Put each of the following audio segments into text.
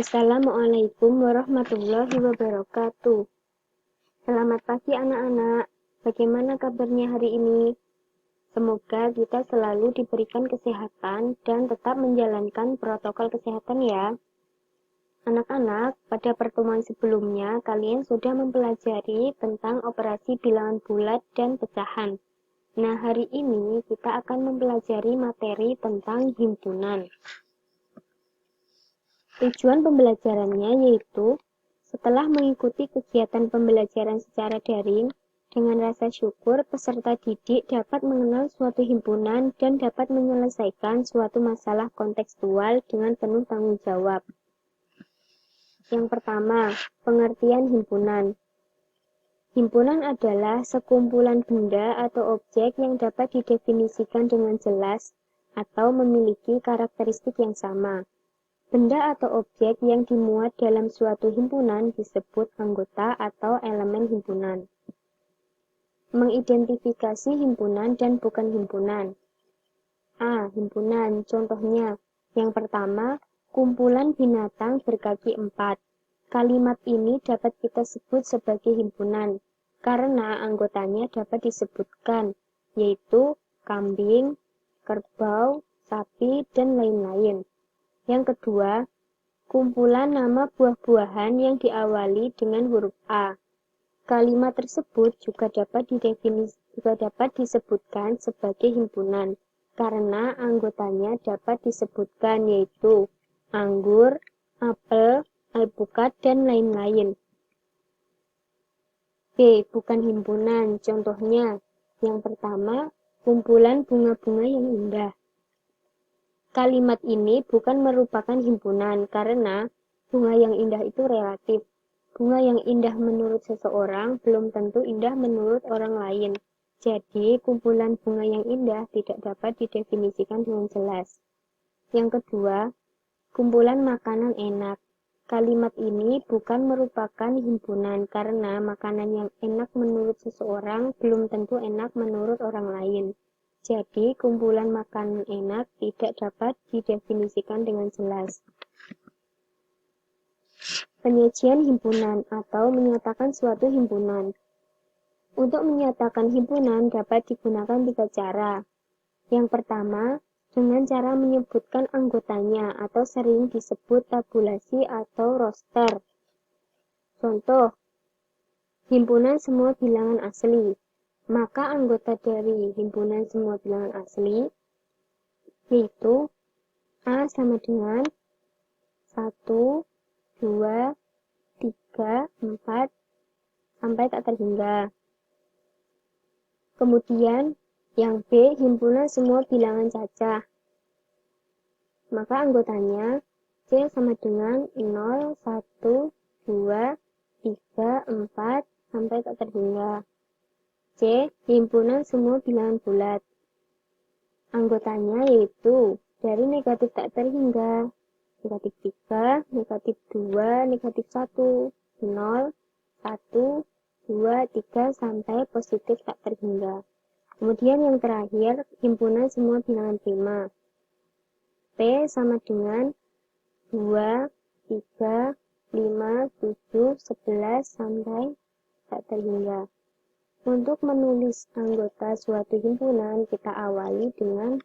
Assalamualaikum warahmatullahi wabarakatuh. Selamat pagi anak-anak. Bagaimana kabarnya hari ini? Semoga kita selalu diberikan kesehatan dan tetap menjalankan protokol kesehatan ya. Anak-anak, pada pertemuan sebelumnya kalian sudah mempelajari tentang operasi bilangan bulat dan pecahan. Nah, hari ini kita akan mempelajari materi tentang himpunan. Tujuan pembelajarannya yaitu setelah mengikuti kegiatan pembelajaran secara daring, dengan rasa syukur peserta didik dapat mengenal suatu himpunan dan dapat menyelesaikan suatu masalah kontekstual dengan penuh tanggung jawab. Yang pertama, pengertian himpunan. Himpunan adalah sekumpulan benda atau objek yang dapat didefinisikan dengan jelas atau memiliki karakteristik yang sama. Benda atau objek yang dimuat dalam suatu himpunan disebut anggota atau elemen himpunan. Mengidentifikasi himpunan dan bukan himpunan. A. Himpunan. Contohnya, yang pertama, kumpulan binatang berkaki 4. Kalimat ini dapat kita sebut sebagai himpunan, karena anggotanya dapat disebutkan, yaitu kambing, kerbau, sapi, dan lain-lain. Yang kedua, kumpulan nama buah-buahan yang diawali dengan huruf A. Kalimat tersebut juga dapat disebutkan sebagai himpunan, karena anggotanya dapat disebutkan yaitu anggur, apel, alpukat, dan lain-lain. B. Bukan himpunan. Contohnya, yang pertama, kumpulan bunga-bunga yang indah. Kalimat ini bukan merupakan himpunan karena bunga yang indah itu relatif. Bunga yang indah menurut seseorang belum tentu indah menurut orang lain. Jadi, kumpulan bunga yang indah tidak dapat didefinisikan dengan jelas. Yang kedua, kumpulan makanan enak. Kalimat ini bukan merupakan himpunan karena makanan yang enak menurut seseorang belum tentu enak menurut orang lain. Jadi, kumpulan makanan enak tidak dapat didefinisikan dengan jelas. Penyajian himpunan atau menyatakan suatu himpunan. Untuk menyatakan himpunan dapat digunakan 3 cara. Yang pertama, dengan cara menyebutkan anggotanya atau sering disebut tabulasi atau roster. Contoh, himpunan semua bilangan asli. Maka anggota dari himpunan semua bilangan asli yaitu A sama dengan 1, 2, 3, 4, sampai tak terhingga. Kemudian yang B, himpunan semua bilangan cacah. Maka anggotanya C sama dengan 0, 1, 2, 3, 4, sampai tak terhingga. C. Himpunan semua bilangan bulat. Anggotanya yaitu dari negatif tak terhingga, negatif 3, negatif 2, negatif 1, 0, 1, 2, 3, sampai positif tak terhingga. Kemudian yang terakhir, himpunan semua bilangan prima. P sama dengan 2, 3, 5, 7, 11, sampai tak terhingga. Untuk menulis anggota suatu himpunan, kita awali dengan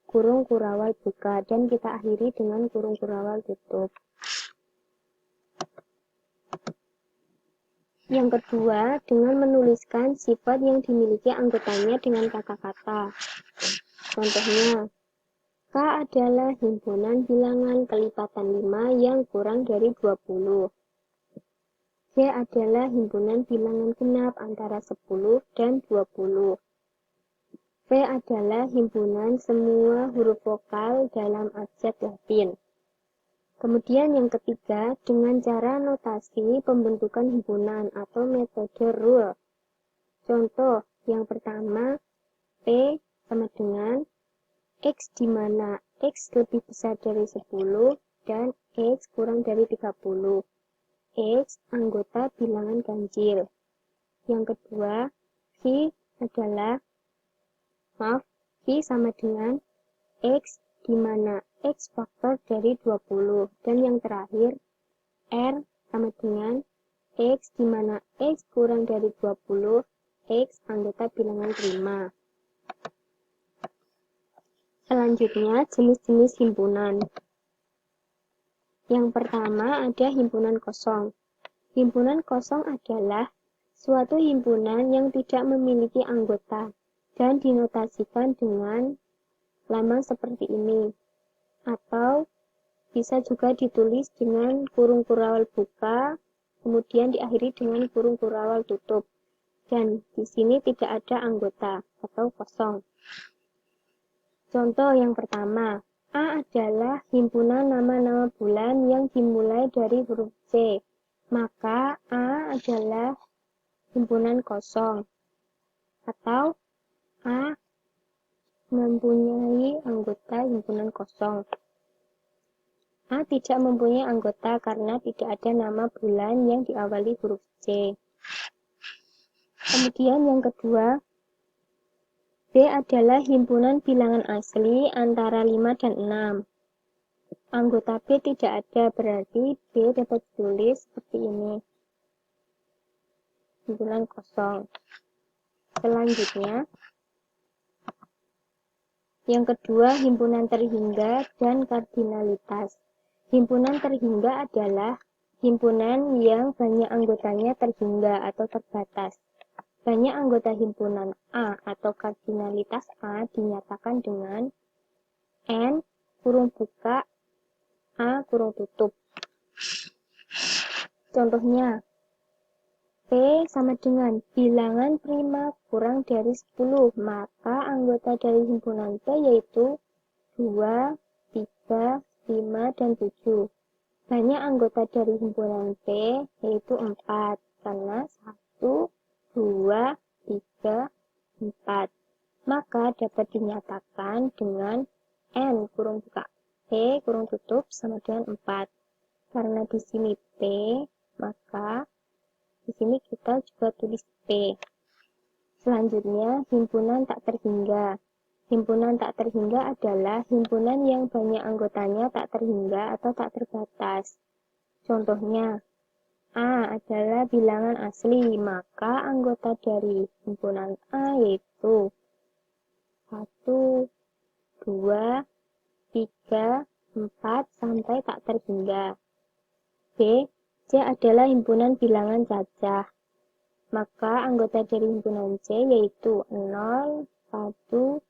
kurung kurawal buka dan kita akhiri dengan kurung kurawal tutup. Yang kedua, dengan menuliskan sifat yang dimiliki anggotanya dengan kata-kata. Contohnya, K adalah himpunan bilangan kelipatan 5 yang kurang dari 20. J adalah himpunan bilangan genap antara 10 dan 20. V adalah himpunan semua huruf vokal dalam abjad Latin. Kemudian yang ketiga, dengan cara notasi pembentukan himpunan atau metode rule. Contoh, yang pertama, P sama dengan X di mana X lebih besar dari 10 dan X kurang dari 30. X anggota bilangan ganjil. Yang kedua, V sama dengan X di mana X faktor dari 20. Dan yang terakhir, R sama dengan X di mana X kurang dari 20, X anggota bilangan prima. Selanjutnya, jenis-jenis himpunan. Yang pertama ada himpunan kosong. Himpunan kosong adalah suatu himpunan yang tidak memiliki anggota dan dinotasikan dengan lambang seperti ini. Atau bisa juga ditulis dengan kurung kurawal buka, kemudian diakhiri dengan kurung kurawal tutup. Dan di sini tidak ada anggota atau kosong. Contoh yang pertama, A adalah himpunan nama-nama bulan yang dimulai dari huruf C. Maka A adalah himpunan kosong. Atau A mempunyai anggota himpunan kosong. A tidak mempunyai anggota karena tidak ada nama bulan yang diawali huruf C. Kemudian yang kedua, B adalah himpunan bilangan asli antara 5 dan 6. Anggota B tidak ada, berarti B dapat ditulis seperti ini. Himpunan kosong. Selanjutnya, yang kedua, himpunan terhingga dan kardinalitas. Himpunan terhingga adalah himpunan yang banyak anggotanya terhingga atau terbatas. Banyak anggota himpunan A atau kardinalitas A dinyatakan dengan N kurung buka A kurung tutup. Contohnya, P sama dengan bilangan prima kurang dari 10, maka anggota dari himpunan P yaitu 2, 3, 5, dan 7. Banyak anggota dari himpunan P yaitu 4, karena 1, 2, 3, 4. Maka dapat dinyatakan dengan N kurung buka P kurung tutup sama dengan 4. Karena di sini P, maka di sini kita juga tulis P. Selanjutnya, himpunan tak terhingga. Himpunan tak terhingga adalah himpunan yang banyak anggotanya tak terhingga atau tak terbatas. Contohnya, A adalah bilangan asli, maka anggota dari himpunan A yaitu 1, 2, 3, 4, sampai tak terhingga. B, C adalah himpunan bilangan cacah, maka anggota dari himpunan C yaitu 0, 1,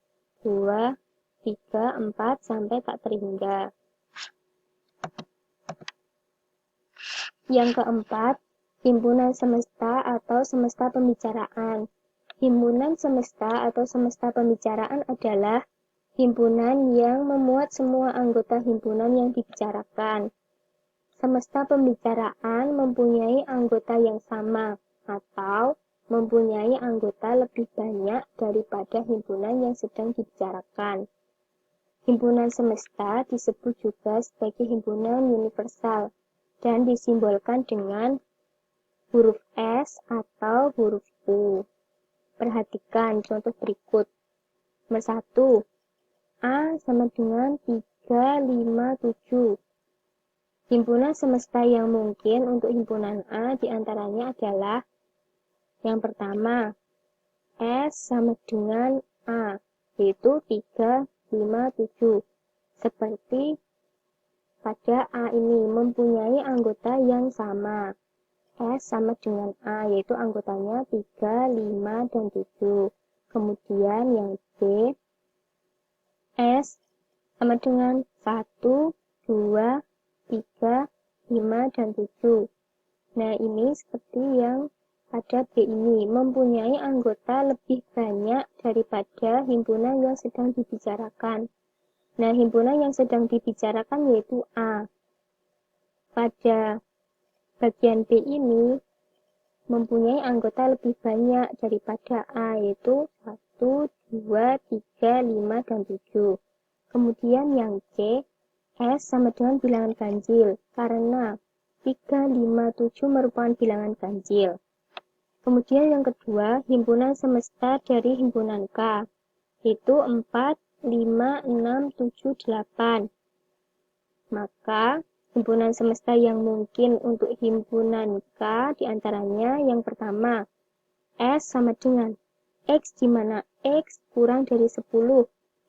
2, 3, 4, sampai tak terhingga. Yang keempat, himpunan semesta atau semesta pembicaraan. Himpunan semesta atau semesta pembicaraan adalah himpunan yang memuat semua anggota himpunan yang dibicarakan. Semesta pembicaraan mempunyai anggota yang sama atau mempunyai anggota lebih banyak daripada himpunan yang sedang dibicarakan. Himpunan semesta disebut juga sebagai himpunan universal dan disimbolkan dengan huruf S atau huruf U. Perhatikan contoh berikut. Nomor 1. A sama dengan 3, 5, 7. Himpunan semesta yang mungkin untuk himpunan A diantaranya adalah yang pertama, S sama dengan A, yaitu 3, 5, 7. Seperti pada A ini mempunyai anggota yang sama. S sama dengan A, yaitu anggotanya 3, 5, dan 7. Kemudian yang B, S sama dengan 1, 2, 3, 5, dan 7. Nah, ini seperti yang pada B ini, mempunyai anggota lebih banyak daripada himpunan yang sedang dibicarakan. Nah, himpunan yang sedang dibicarakan yaitu A. Pada bagian B ini, mempunyai anggota lebih banyak daripada A, yaitu 1, 2, 3, 5, dan 7. Kemudian yang C, S sama dengan bilangan ganjil, karena 3, 5, 7 merupakan bilangan ganjil. Kemudian yang kedua, himpunan semesta dari himpunan K, yaitu 4, 5, 6, 7, 8. Maka himpunan semesta yang mungkin untuk himpunan K diantaranya yang pertama, S sama dengan X di mana X kurang dari 10,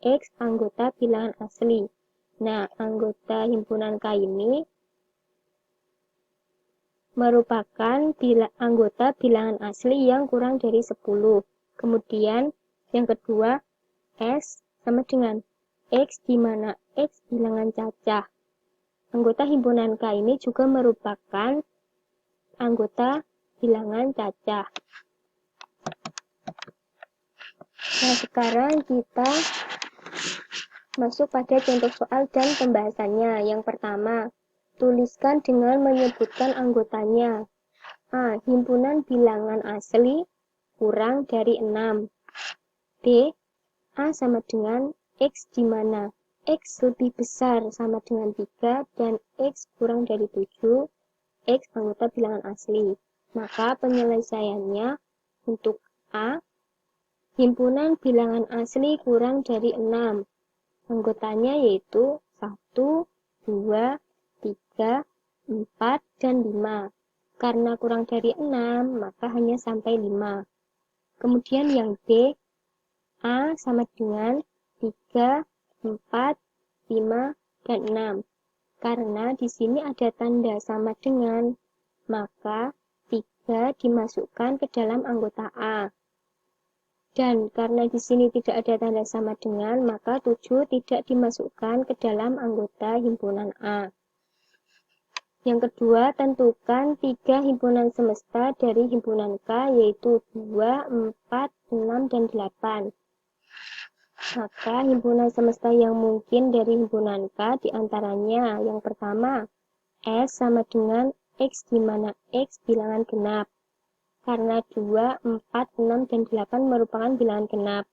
X anggota bilangan asli. Nah, anggota himpunan K ini merupakan anggota bilangan asli yang kurang dari 10. Kemudian yang kedua, S sama dengan X di mana X bilangan cacah. Anggota himpunan K ini juga merupakan anggota bilangan cacah. Nah, sekarang kita masuk pada contoh soal dan pembahasannya. Yang pertama, tuliskan dengan menyebutkan anggotanya. A. Himpunan bilangan asli kurang dari 6. B. A sama dengan X di mana X lebih besar sama dengan 3 dan X kurang dari 7, X anggota bilangan asli. Maka penyelesaiannya untuk A, himpunan bilangan asli kurang dari 6. Anggotanya yaitu 1, 2, 3, 4, dan 5. Karena kurang dari 6, maka hanya sampai 5. Kemudian yang B, A sama dengan 3, 4, 5, dan 6. Karena di sini ada tanda sama dengan, maka 3 dimasukkan ke dalam anggota A. Dan karena di sini tidak ada tanda sama dengan, maka 7 tidak dimasukkan ke dalam anggota himpunan A. Yang kedua, tentukan 3 himpunan semesta dari himpunan K, yaitu 2, 4, 6, dan 8. Maka himpunan semesta yang mungkin dari himpunan K diantaranya yang pertama, S sama dengan X di mana X bilangan genap. Karena 2, 4, 6, dan 8 merupakan bilangan genap.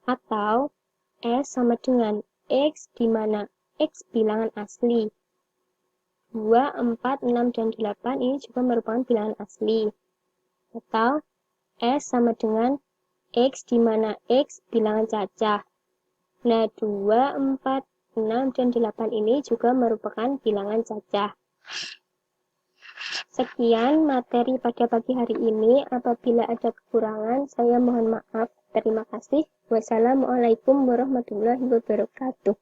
Atau S sama dengan X di mana X bilangan asli. 2, 4, 6, dan 8 ini juga merupakan bilangan asli. Atau S sama dengan X di mana X bilangan cacah. Nah, 2, 4, 6, dan 8 ini juga merupakan bilangan cacah. Sekian materi pada pagi hari ini. Apabila ada kekurangan, saya mohon maaf. Terima kasih. Wassalamualaikum warahmatullahi wabarakatuh.